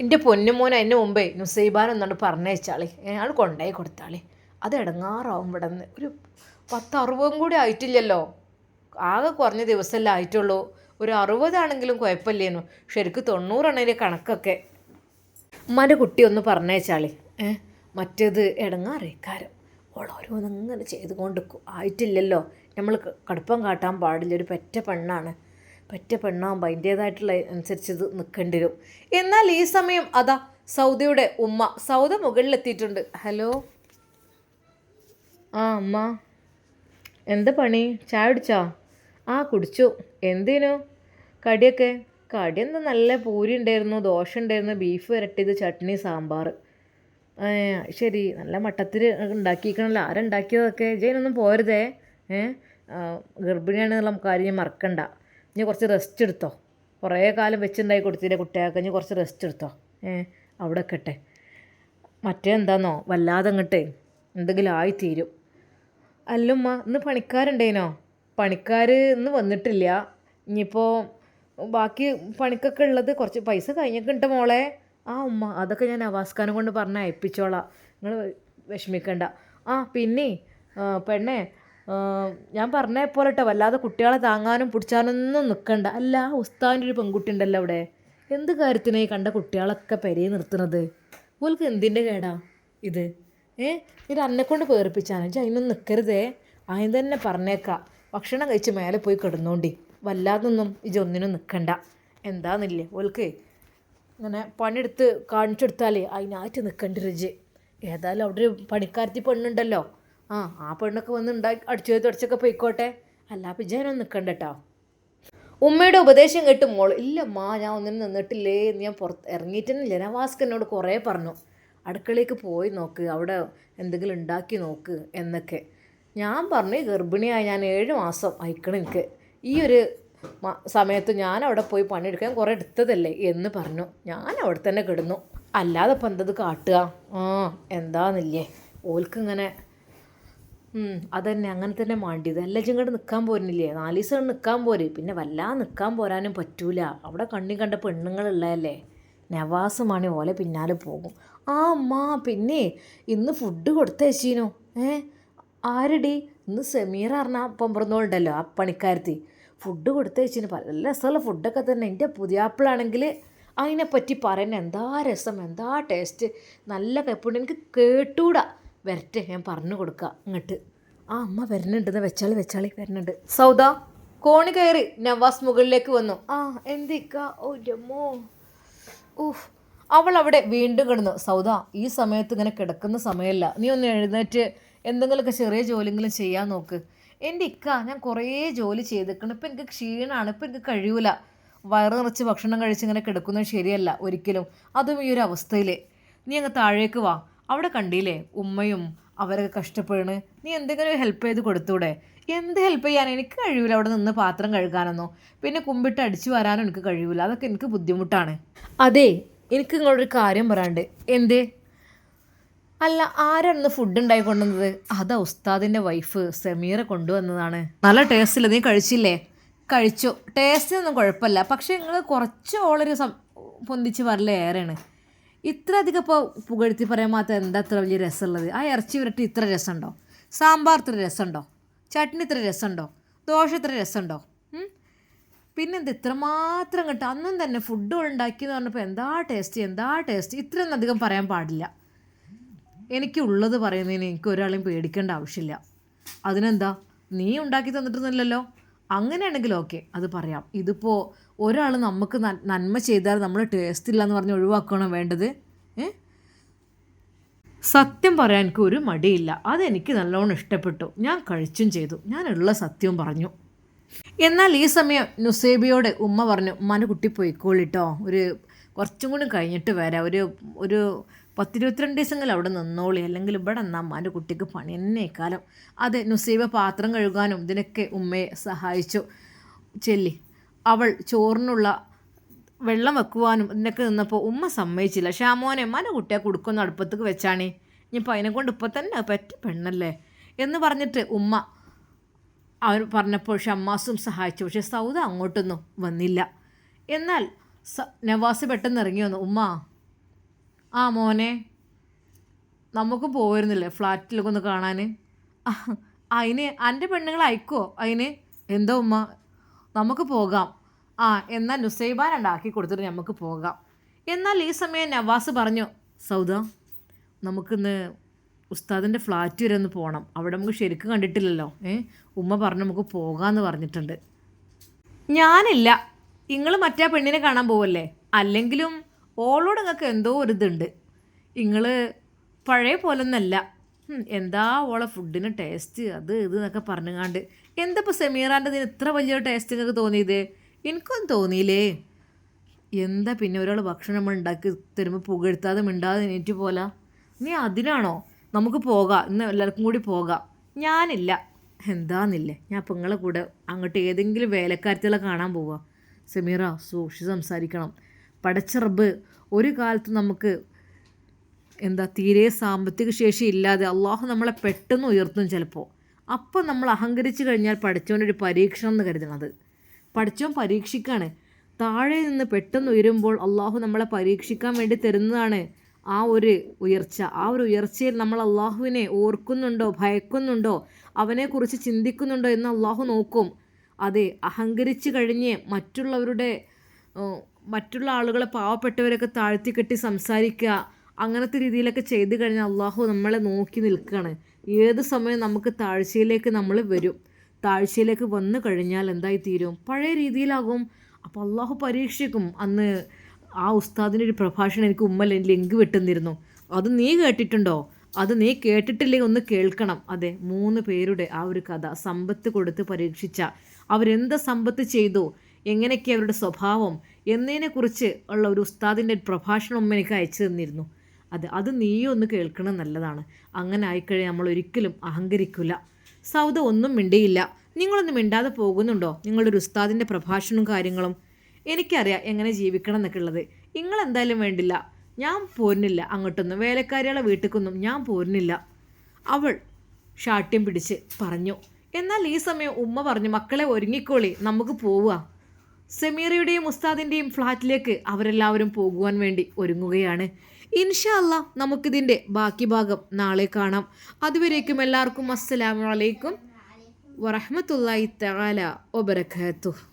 Speaker 1: എൻ്റെ പൊന്നുമോൻ അതിന് മുമ്പേ നുസൈബാൻ എന്നാണ് പറഞ്ഞയച്ചാളി. അത് കൊണ്ടുപോയി കൊടുത്താളി. അത് ഇടങ്ങാറാവും ഇവിടെ നിന്ന്. ഒരു 10-60 കൂടി ആയിട്ടില്ലല്ലോ. ആകെ കുറഞ്ഞ ദിവസമല്ലേ ആയിട്ടുള്ളൂ. ഒരു 60 ആണെങ്കിലും കുഴപ്പമില്ലേനു. ശരിക്കും 90 കണക്കൊക്കെ. ഉമ്മാൻ്റെ കുട്ടി ഒന്ന് പറഞ്ഞയച്ചാളി. മറ്റേത് ഇടങ്ങാറേക്കാരം. ഓരോന്നിങ്ങനെ ചെയ്തുകൊണ്ടിരിക്കും. ആയിട്ടില്ലല്ലോ. നമ്മൾ കടുപ്പം കാട്ടാൻ പാടില്ല. ഒരു പെറ്റ പെണ്ണാണ്. പെറ്റ പെണ്ണാകുമ്പോൾ അതിൻ്റേതായിട്ടുള്ള അനുസരിച്ച് ഇത് നിൽക്കേണ്ടി വരും. എന്നാൽ ഈ സമയം അതാ സൗദയുടെ ഉമ്മ സൗദ മുകളിലെത്തിയിട്ടുണ്ട്. ഹലോ. ആ അമ്മ, എന്താ പണി? ചായ കുടിച്ചോ? ആ കുടിച്ചു. എന്തേനു കടിയൊക്കെ? കടി എന്താ, നല്ല പൂരി ഉണ്ടായിരുന്നു, ദോശ ഉണ്ടായിരുന്നു, ബീഫ് വരട്ടിയത്, ചട്നി, സാമ്പാർ. ശരി, നല്ല മട്ടത്തിൽ ഉണ്ടാക്കിയിരിക്കണമല്ലോ. ആരുണ്ടാക്കിയതൊക്കെ? ജയിനൊന്നും പോരുതേ. ഗർഭിണിയാണെന്നുള്ള കാര്യം മറക്കണ്ട. ഇനി കുറച്ച് റെസ്റ്റ് എടുത്തോ. കുറേ കാലം വെച്ചുണ്ടാക്കി കൊടുത്തില്ലേ കുട്ടികൾക്ക്. ഇനി കുറച്ച് റെസ്റ്റ് എടുത്തോ. അവിടെ വെക്കട്ടെ. മറ്റേ എന്താണെന്നോ വല്ലാതെ അങ്ങോട്ടേ എന്തെങ്കിലും ആയിത്തീരും. അല്ലുമ്മ, ഇന്ന് പണിക്കാരുണ്ടേനോ? പണിക്കാർ ഇന്ന് വന്നിട്ടില്ല. ഇനിയിപ്പോൾ ബാക്കി പണിക്കൊക്കെ ഉള്ളത് കുറച്ച് പൈസ കഴിഞ്ഞിട്ടുണ്ട് മോളെ. ആ ഉമ്മ, അതൊക്കെ ഞാൻ അവാസ്കാനം കൊണ്ട് പറഞ്ഞ് അയപ്പിച്ചോളാം. നിങ്ങൾ വിഷമിക്കണ്ട. ആ പിന്നെ പെണ്ണേ, ഞാൻ പറഞ്ഞ പോലെ കേട്ടോ, വല്ലാതെ കുട്ടികളെ താങ്ങാനും പിടിച്ചാനൊന്നും നിൽക്കണ്ട. അല്ല, ഉസ്താദിൻ്റെ ഒരു പെൺകുട്ടി ഉണ്ടല്ലോ അവിടെ. എന്ത് കാര്യത്തിനായി കണ്ട കുട്ടികളൊക്കെ പെരയെ നിർത്തുന്നത്? ഓൾക്ക് എന്തിൻ്റെ കേടാ ഇത്? ഇത് അന്നെക്കൊണ്ട് പേർപ്പിച്ചാണ്. അതിനൊന്നും നിൽക്കരുതേ. അതിന് തന്നെ പറഞ്ഞേക്കാം. ഭക്ഷണം കഴിച്ച് മേലെ പോയി കിടന്നോണ്ടി. വല്ലാതൊന്നും ഇതൊന്നിനും നിൽക്കണ്ട. എന്താന്നില്ലേ ഓൾക്ക് ഇങ്ങനെ പണിയെടുത്ത് കാണിച്ചെടുത്താലേ അതിനായിട്ട് നിൽക്കേണ്ടി രുചി. ഏതായാലും അവിടെ ഒരു പണിക്കാരത്തി പെണ്ണുണ്ടല്ലോ. ആ പെണ്ണൊക്കെ വന്ന് അടിച്ചു തുടച്ചൊക്കെ പോയിക്കോട്ടെ. അല്ല പിജാനൊന്നും നിൽക്കണ്ട കേട്ടോ. ഉമ്മയുടെ ഉപദേശം കേട്ട് മോൾ, ഇല്ലമ്മ ഞാൻ ഒന്നിനും നിന്നിട്ടില്ലേ എന്ന് ഞാൻ ഇറങ്ങിയിട്ടൊന്നുമില്ല. ഞാൻ വാസ്കനോട് കുറേ പറഞ്ഞു, അടുക്കളയ്ക്ക് പോയി നോക്ക്, അവിടെ എന്തെങ്കിലും ഉണ്ടാക്കി നോക്ക് എന്നൊക്കെ. ഞാൻ പറഞ്ഞു ഗർഭിണിയായി ഞാൻ 7 മാസം അയക്കണം എനിക്ക്. ഈ ഒരു സമയത്ത് ഞാൻ അവിടെ പോയി പണിയെടുക്കാൻ കുറേ എടുത്തതല്ലേ എന്ന് പറഞ്ഞു. ഞാൻ അവിടെ തന്നെ കിടന്നു. അല്ലാതെ ഇപ്പം എന്തത് കാട്ടുക? എന്താന്നില്ലേ ഓൽക്കിങ്ങനെ അതന്നെ അങ്ങനെ തന്നെ മാണ്ടിയത്. എല്ലാം ഇങ്ങോട്ട് നിൽക്കാൻ പോരുന്നില്ലേ? 4 ദിവസം നിൽക്കാൻ പോര്. പിന്നെ വല്ലാതെ നിൽക്കാൻ പോരാനും പറ്റൂല. അവിടെ കണ്ണി കണ്ട പെണ്ണുങ്ങളുള്ളതല്ലേ. നവാസുമാണ് ഓലെ പിന്നാലെ പോകും. അമ്മ, പിന്നെ ഇന്ന് ഫുഡ് കൊടുത്തയച്ചീനോ? ആരടി? ഇന്ന് സമീറ പറഞ്ഞാൽ പൊമ്പറന്നോളുണ്ടല്ലോ, ആ പണിക്കാരത്തി. ഫുഡ് കൊടുത്തയച്ചിന് പല രസമുള്ള ഫുഡൊക്കെ തന്നെ. എൻ്റെ പുതിയാപ്പിളാണെങ്കിൽ അതിനെപ്പറ്റി പറയുന്നത് എന്താ രസം, എന്താ ടേസ്റ്റ്, നല്ല കപ്പുണ്ട്. എനിക്ക് കേട്ടൂടാ. വരട്ടെ, ഞാൻ പറഞ്ഞു കൊടുക്കാം ഇങ്ങോട്ട്. അമ്മ വരുന്നുണ്ടെന്ന് വെച്ചാളി വരുന്നുണ്ട്. സൗദ കോണി കയറി നവാസ് മുകളിലേക്ക് വന്നു. എന്തിക്കാ? ഓ രമോ, അവൾ അവിടെ വീണ്ടും കിടന്നു. സൗദ, ഈ സമയത്ത് ഇങ്ങനെ കിടക്കുന്ന സമയമല്ല. നീ ഒന്ന് എഴുന്നേറ്റ് എന്തെങ്കിലുമൊക്കെ ചെറിയ ജോലിയെങ്കിലും ചെയ്യാൻ നോക്ക്. എൻ്റെ ഇക്ക, ഞാൻ കുറേ ജോലി ചെയ്തിരിക്കണം. ഇപ്പം എനിക്ക് ക്ഷീണമാണ്. ഇപ്പം എനിക്ക് കഴിയൂല. വയറ് നിറച്ച് ഭക്ഷണം കഴിച്ച് ഇങ്ങനെ കിടക്കുന്നത് ശരിയല്ല ഒരിക്കലും. അതും ഈ ഒരു അവസ്ഥയിൽ. നീ അങ്ങ് താഴേക്ക് വാ. അവിടെ കണ്ടില്ലേ ഉമ്മയും അവരൊക്കെ കഷ്ടപ്പെടണ്. നീ എന്തെങ്കിലും ഹെൽപ്പ് ചെയ്ത് കൊടുത്തൂടെ? എന്ത് ഹെൽപ്പ് ചെയ്യാൻ? എനിക്ക് കഴിയൂല അവിടെ നിന്ന് പാത്രം കഴുകാനൊന്നോ. പിന്നെ കുമ്പിട്ട് അടിച്ചു വരാനും എനിക്ക് കഴിയൂല. അതൊക്കെ എനിക്ക് ബുദ്ധിമുട്ടാണ്. അതെ, എനിക്ക് നിങ്ങളൊരു കാര്യം പറയാണ്ട്. എന്തേ? അല്ല, ആരാണ് ഫുഡ് ഉണ്ടാക്കി കൊണ്ടുവന്നത്? അതാ ഉസ്താദിൻ്റെ വൈഫ് സമീറ കൊണ്ടുവന്നതാണ്. നല്ല ടേസ്റ്റില്ല, നീ കഴിച്ചില്ലേ? കഴിച്ചു. ടേസ്റ്റിനൊന്നും കുഴപ്പമില്ല, പക്ഷേ നിങ്ങൾ കുറച്ച് ഓളൊരു പൊന്തിച്ച് വരല ഏറെയാണ്. ഇത്ര അധികം ഇപ്പോൾ പുകഴ്ത്തി പറയാൻ മാത്രം എന്താ ഇത്ര വലിയ രസമുള്ളത്? ആ ഇറച്ചി വിരട്ടി ഇത്ര രസമുണ്ടോ? സാമ്പാർ ഇത്ര രസമുണ്ടോ? ചട്നി ഇത്ര രസമുണ്ടോ? ദോശ ഇത്ര രസമുണ്ടോ? പിന്നെന്ത് ഇത്രമാത്രം കിട്ടും? അന്നും തന്നെ ഫുഡ് ഉണ്ടാക്കിയെന്ന് പറഞ്ഞപ്പോൾ എന്താ ടേസ്റ്റ്, ഇത്രയൊന്നും അധികം പറയാൻ പാടില്ല. എനിക്കുള്ളത് പറയുന്നതിന് എനിക്ക് ഒരാളെയും പേടിക്കേണ്ട ആവശ്യമില്ല. അതിനെന്താ, നീ ഉണ്ടാക്കി തന്നിട്ടൊന്നുമില്ലല്ലോ. അങ്ങനെയാണെങ്കിൽ ഓക്കെ, അത് പറയാം. ഇതിപ്പോൾ ഒരാൾ നമുക്ക് നന്മ ചെയ്താൽ നമ്മൾ ടേസ്റ്റ് ഇല്ല എന്ന് പറഞ്ഞ് ഒഴിവാക്കണോ വേണ്ടത്? സത്യം പറയാൻ എനിക്ക് ഒരു മടിയില്ല. അതെനിക്ക് നല്ലോണം ഇഷ്ടപ്പെട്ടു. ഞാൻ കഴിച്ചും ചെയ്തു. ഞാനുള്ള സത്യവും പറഞ്ഞു. എന്നാൽ ഈ സമയം നുസൈബയോട് ഉമ്മ പറഞ്ഞു, ഉമ്മാൻ്റെ കുട്ടി പോയിക്കോളിട്ടോ, കുറച്ചും കൂടി കഴിഞ്ഞിട്ട് വരാം, ഒരു 10-22 ദിവസങ്ങൾ അവിടെ നിന്നോളി, അല്ലെങ്കിൽ ഇവിടെ എന്നാൽ അമ്മാൻ്റെ കുട്ടിക്ക് പണി തന്നെ കാലം. അതെ, നുസൈബ പാത്രം കഴുകാനും ഇതിനൊക്കെ ഉമ്മയെ സഹായിച്ചു. ചെല്ലി അവൾ ചോറിനുള്ള വെള്ളം വെക്കുവാനും ഇതിനൊക്കെ നിന്നപ്പോൾ ഉമ്മ സമ്മതിച്ചില്ല. ഷാമോനെ അമ്മാൻ്റെ കുട്ടിയെ കൊടുക്കുന്ന അടുപ്പത്തേക്ക് വെച്ചാണേ, ഇനിയിപ്പോൾ അതിനെക്കൊണ്ട് ഇപ്പോൾ തന്നെ പറ്റ പെണ്ണല്ലേ എന്ന് പറഞ്ഞിട്ട് ഉമ്മ അവർ പറഞ്ഞപ്പോൾ ഷമ്മാസും സഹായിച്ചു. പക്ഷേ സൗദ അങ്ങോട്ടൊന്നും വന്നില്ല. എന്നാൽ നവാസ് പെട്ടെന്ന് ഇറങ്ങി വന്നു. ഉമ്മ, ആ മോനെ, നമുക്ക് പോയിരുന്നില്ലേ ഫ്ലാറ്റിലൊക്കെ ഒന്ന് കാണാൻ? അതിന് എൻ്റെ പെണ്ണുങ്ങൾ അയക്കുമോ അതിന്? എന്തോ ഉമ്മ, നമുക്ക് പോകാം. എന്നാൽ നുസൈബാൻ ഉണ്ടാക്കി കൊടുത്തിട്ട് നമുക്ക് പോകാം. എന്നാൽ ഈ സമയം നവാസ് പറഞ്ഞു, സൗദ, നമുക്കിന്ന് ഉസ്താദിൻ്റെ ഫ്ലാറ്റ് വരെ ഒന്ന് പോകണം. അവിടെ നമുക്ക് ശരിക്കും കണ്ടിട്ടില്ലല്ലോ. ഉമ്മ പറഞ്ഞു നമുക്ക് പോകാമെന്ന് പറഞ്ഞിട്ടുണ്ട്. ഞാനില്ല, നിങ്ങൾ മറ്റേ പെണ്ണിനെ കാണാൻ പോവല്ലേ? അല്ലെങ്കിലും ഓളോട് നിങ്ങൾക്ക് എന്തോ ഒരിതുണ്ട്. നിങ്ങൾ പഴയ പോലൊന്നല്ല. എന്താ ഓളെ ഫുഡിന് ടേസ്റ്റ്, അത് എന്നൊക്കെ പറഞ്ഞുകാണ്ട്. എന്താ ഇപ്പോൾ സെമീറാൻ്റെ ഇതിന് ഇത്ര വലിയൊരു ടേസ്റ്റ് നിങ്ങൾക്ക് തോന്നിയത്? എനിക്കൊന്നും തോന്നിയില്ലേ. എന്താ പിന്നെ ഒരാൾ ഭക്ഷണം നമ്മൾ ഉണ്ടാക്കി തരുമ്പോൾ പുകഴ്ത്താതെ മിണ്ടാതെ എണീറ്റ് പോലെ? നീ അതിനാണോ? നമുക്ക് പോകാം, ഇന്ന് എല്ലാവർക്കും കൂടി പോകാം. ഞാനില്ല. എന്താന്നില്ലേ, ഞാൻ അപ്പം നിങ്ങളെ കൂടെ അങ്ങോട്ട് ഏതെങ്കിലും വേലക്കാരത്തികളെ കാണാൻ പോവുക. സെമീറ, സൂക്ഷിച്ച് സംസാരിക്കണം. പടച്ച റബ്ബ് ഒരു കാലത്ത് നമുക്ക് തീരെ സാമ്പത്തിക ശേഷി ഇല്ലാതെ അള്ളാഹു നമ്മളെ പെട്ടെന്ന് ഉയർത്തും ചിലപ്പോൾ. അപ്പോൾ നമ്മൾ അഹങ്കരിച്ച് കഴിഞ്ഞാൽ പഠിച്ചവനൊരു പരീക്ഷണം എന്ന് കരുതണത്. പഠിച്ചവൻ പരീക്ഷിക്കാണ്. താഴെ നിന്ന് പെട്ടെന്ന് ഉയരുമ്പോൾ അള്ളാഹു നമ്മളെ പരീക്ഷിക്കാൻ വേണ്ടി തരുന്നതാണ് ആ ഒരു ഉയർച്ച. ആ ഒരു ഉയർച്ചയിൽ നമ്മൾ അള്ളാഹുവിനെ ഓർക്കുന്നുണ്ടോ, ഭയക്കുന്നുണ്ടോ, അവനെക്കുറിച്ച് ചിന്തിക്കുന്നുണ്ടോ എന്ന് അള്ളാഹു നോക്കും. അതെ, അഹങ്കരിച്ച് കഴിഞ്ഞ് മറ്റുള്ള ആളുകളെ, പാവപ്പെട്ടവരൊക്കെ താഴ്ത്തിക്കെട്ടി സംസാരിക്കുക, അങ്ങനത്തെ രീതിയിലൊക്കെ ചെയ്തു കഴിഞ്ഞാൽ അള്ളാഹു നമ്മളെ നോക്കി നിൽക്കുകയാണ്. ഏത് സമയം നമുക്ക് താഴ്ചയിലേക്ക് നമ്മൾ വരും. താഴ്ചയിലേക്ക് വന്നു കഴിഞ്ഞാൽ എന്തായി തീരും? പഴയ രീതിയിലാകും. അപ്പോൾ അള്ളാഹു പരീക്ഷിക്കും. അന്ന് ആ ഉസ്താദിൻ്റെ ഒരു പ്രഭാഷണം എനിക്ക് ഉമ്മ ലിങ്ക് വിട്ടുന്നിരുന്നു. അത് നീ കേട്ടിട്ടുണ്ടോ? അത് നീ കേട്ടിട്ടില്ലെങ്കിൽ ഒന്ന് കേൾക്കണം. അതെ, 3 പേരുടെ ആ ഒരു കഥ, സമ്പത്ത് കൊടുത്ത് പരീക്ഷിച്ച, അവരെന്താ സമ്പത്ത് ചെയ്തു, എങ്ങനെയൊക്കെ അവരുടെ സ്വഭാവം എന്നതിനെക്കുറിച്ച് ഉള്ള ഒരു ഉസ്താദിൻ്റെ പ്രഭാഷണം ഉമ്മ എനിക്ക് അയച്ചു തന്നിരുന്നു. അത് നീയും ഒന്ന് കേൾക്കണം, നല്ലതാണ്. അങ്ങനെ ആയിക്കഴിഞ്ഞാൽ നമ്മൾ ഒരിക്കലും അഹങ്കരിക്കില്ല. സൗദ ഒന്നും മിണ്ടിയില്ല. നിങ്ങളൊന്നും മിണ്ടാതെ പോകുന്നുണ്ടോ? നിങ്ങളൊരു ഉസ്താദിൻ്റെ പ്രഭാഷണവും കാര്യങ്ങളും. എനിക്കറിയാം എങ്ങനെ ജീവിക്കണം എന്നൊക്കെ ഉള്ളത്. നിങ്ങളെന്തായാലും വേണ്ടില്ല, ഞാൻ പോരുന്നില്ല അങ്ങോട്ടൊന്നും, വേലക്കാരികളെ വീട്ടിലേക്കൊന്നും ഞാൻ പോരുന്നില്ല, അവൾ ഷാട്ട്യം പിടിച്ച് പറഞ്ഞു. എന്നാൽ ഈ സമയം ഉമ്മ പറഞ്ഞു, മക്കളെ ഒരുങ്ങിക്കോളി, നമുക്ക് പോവുക. സെമീറയുടെയും ഉസ്താദിൻ്റെയും ഫ്ലാറ്റിലേക്ക് അവരെല്ലാവരും പോകുവാൻ വേണ്ടി ഒരുങ്ങുകയാണ്. ഇൻഷാ അല്ലാ നമുക്കിതിൻ്റെ ബാക്കി ഭാഗം നാളെ കാണാം. അതുവരേക്കും എല്ലാവർക്കും അസ്സലാമു അലൈക്കും വറഹ്മത്തുള്ളാഹി തആല വബറകാതുഹു.